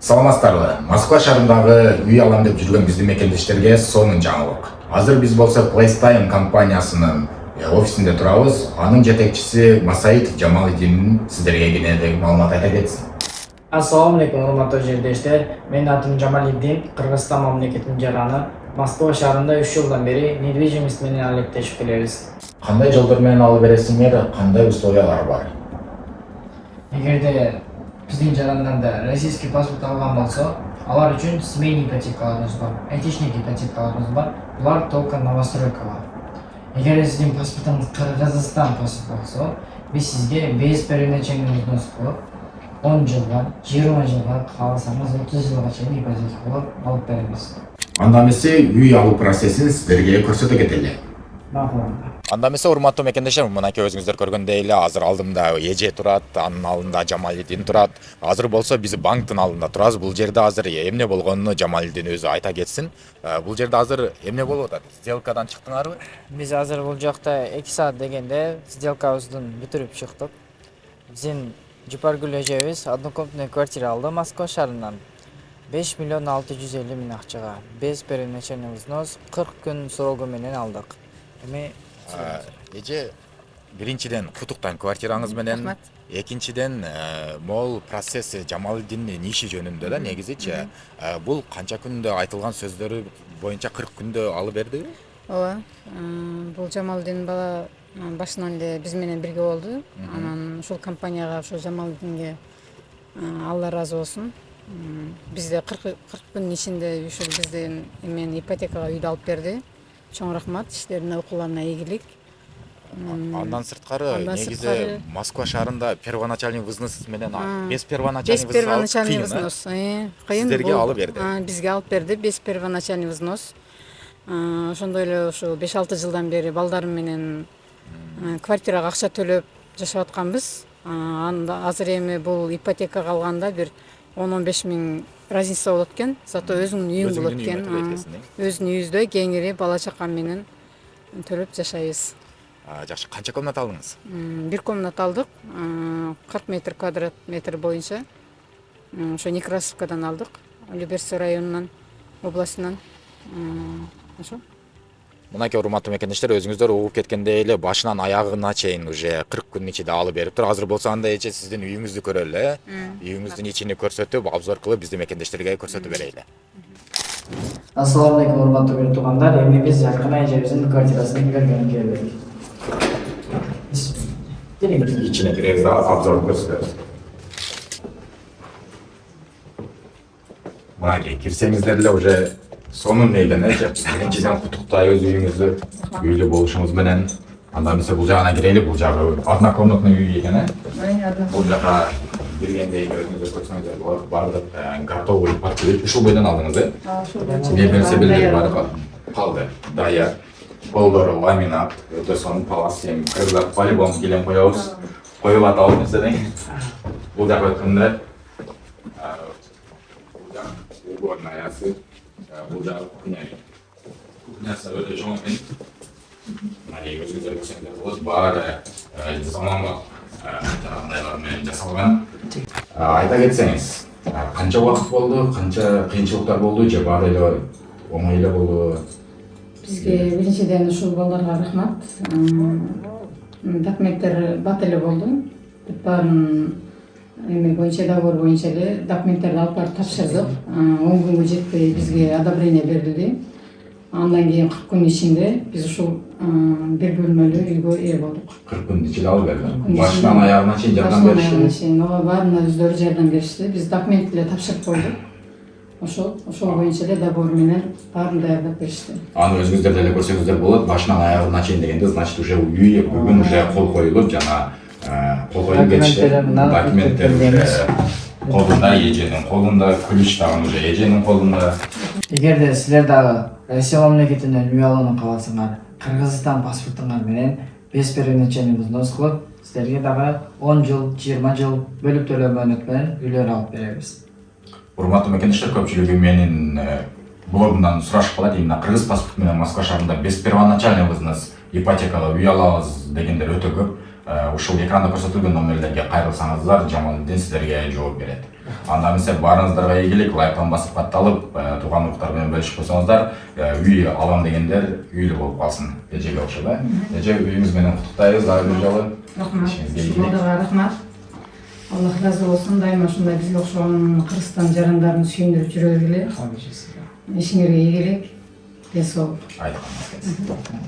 Саламатсыздарбы. Москва шаарындагы үй алам деп жүргөн биздин мекендештерге сонун жаңылык. Азыр биз болсо PlayStime компаниясынын офисинде турабыз. Анын жетекчиси Масаитов Жамалидин сиздерге кененирээк маалымат айта кетсин. Ассаламу алейкум, урматтуу жердештер. Менин атым Жамалидин, Кыргызстан мамлекетинин жараны. Москва шаарында 3 жылдан бери недвижимость менен алектешип келебиз. Кандай жолдор менен алып бересиңер, кандай условиялар бар? Эгерде биздин жарандарда российский паспорт алган болсо, алар үчүн семейный ипотекаларыбыз бар, айтишник ипотекаларыбыз бар. Булар только новостройкалар. Эгер сиздин паспортуңуз Кыргызстан паспорт болсо, биз сизге без первоначальный взнос кылып 10 жылга, 20 жылга, кааласаңыз 30 жылга чейин ипотека кылып алып беребиз. Анда эмесе үй алуу процессин сиздерге көрсөтө кетели. Макуланда. Анда эмесе урматтуу мекендештер, мынакей өзүңүздөр көргөндөй эле азыр алдымда эже турат, анын алдында Жамалидин турат. Азыр болсо биз банктын алдында турабыз. Бул жерде азыр эмне болгонун Жамалидин өзү айта кетсин. Бул жерде азыр эмне болуп атат? Сделкадан чыктыңарбы? Биз азыр бул жакта 2 саат дегенде сделкабызды бүтүрүп чыктык. Биздин Жупаргүл эжебиз однокомнатный квартира алды Москва шаарынан. 5 миллион 650 миң акчага, без первоначальный взнос 40 күн срогу менен алдык. Эми Эже биринчиден кутуктан квартираңыз менен, экинчиден могул процесс Жамалидиндин иши жөнүндө да негизичи бул канча күндө айтылган сөздөрү боюнча 40 күндө алып бердиби? Ооба. Бул Жамалидин бала башынан эле биз менен бирге болду. Анан ушул компанияга, ошо Жамалидинге Алла ыраазы болсун. Бизде 40 күн ичинде ушул биздин эмен ипотекага үйдү алып берди. Чоң рахмат, иштерине, окууларына ийгилик. Андан сырткары негизи Москва шаарында первоначальный взнос менен без первоначальный взнос кыйын. Сиздерге алып берди. Бизге алып берди без первоначальный взнос. Ошондой эле ушу 5-6 жылдан бери балдарым менен квартирага акча төлөп жашап атканбыз. Анда азыр эми бул ипотекага алганда бир 10-15 миң разница болот экен. Зато өзүңдүн үйүң болот экен. Өзүнүн үйүздө кеңири бала чакам менен төлөп жашайбыз. Жакшы, канча комната алдыңыз? Бир комната алдык. 40 метр квадрат метр боюнча. Ошо Некрасовкадан алдык. Люберцы районунан, областынан. Ошо. Мынакей урматтуу мекендештер, өзүңүздөр угуп кеткендей эле башынан аягына чейин уже 40 күн ичинде алып бериптир. Азыр болсо анда эже сиздин үйүңүздү көрөлү, үйүңүздүн ичини көрсөтүп, обзор кылып биздин мекендештерге көрсөтүп берели. Ассаламу алейкум, урматтуу көрүү туугандар. Эми биз жакын эжебиздин квартирасын көргөнгө келдик. Ичине киребиз да обзор көрсөтөбүз. Мынакей кирсеңиздер эле уже сонун элен биринчиден куттуктайбыз үйүңүздү үйлүү болушуңуз менен. Анда эмесе бул жагына кирели, бул жагы однокомнатный үй экен, Бул жака киргендей өзүңүздөр көрсөңүздөр болот. Бардык готовый пакет ушул бойдон алдыңыз, Мебель бар калды. Даяр. Полдору ламинат, өтө сонун полостен, кыргыздар по-любому килем коебуз. Коюп атабыз нерседен. Бул жака өткөндө уборнаясы, бул жака кухнясы өтө чоң экен. Мынакей өзүңүздөр көрсөңүздөр болот. Баары заманбап жагындайлар менен жасалган. Айта кетсеңиз, канча убакыт болду, канча кыйынчылыктар болду же баары эле оңой эле болду? Бизге биринчиден ушул балдарга рахмат. Документтер бат эле болду. Баарын эми боюнча договор боюнча эле документтерди алып барып тапшырдык. 10 күнгө жетпей бизге одобрение берилди. Андан кийин 40 күн ичинде биз ушул бир бөлмөлүү үйгө ээ болдук. 40 күн ичинде алып берди. Башынан аягына чейин жардам беришти. Баарына өздөрү жардам беришти. Биз документ эле тапшырып койдук. Ошол боюнча эле договор менен баарын даярдап беришти. Аны өзүңүздөр деле көрсөңүздөр болот. Башынан аягына чейин дегенде, значит уже үй бүгүн уже кол коюлуп, жана кол коюлуп кетишти. Документтер колунда, эженин колунда, ключ дагы уже эженин колунда. Эгерде силер дагы Россия мамлекетинен үй алууну кааласаңар, Кыргызстан паспортуңар менен без первоначальный взнос кылып, силерге дагы 10 жыл, 20 жыл бөлүп төлөө мөөнөт менен үйлөр алып беребиз. Урматтуу мекендештер, көпчүлүгү менин блогумдан сурашып калат, именно кыргыз паспорт менен Москва шаарында без первоначальный взнос ипотекага үй алабыз дегендер өтө көп. ушул экранда көрсөтүлгөн номерлерге кайрылсаңыздар Жамалидин силерге жооп берет. Анда эмесе баарыңыздарга ийгилик, лайктан басып катталып, тууган уруктар менен бөлүшүп койсоңуздар, үй алам дегендер үйлүү болуп калсын. Эжеге окшоп, эже үйүңүз менен куттуктайбыз дагы бир жолу. Рахмат. Ишиңизге ийгилик. Балдарга рахмат. Аллах разы болсун. Дайыма ушундай бизге окшогон кыргызстан жарандарын сүйүндүрүп жүрө бергиле. Ишиңерге ийгилик. Ден соолук. Айтканыңыз келсин.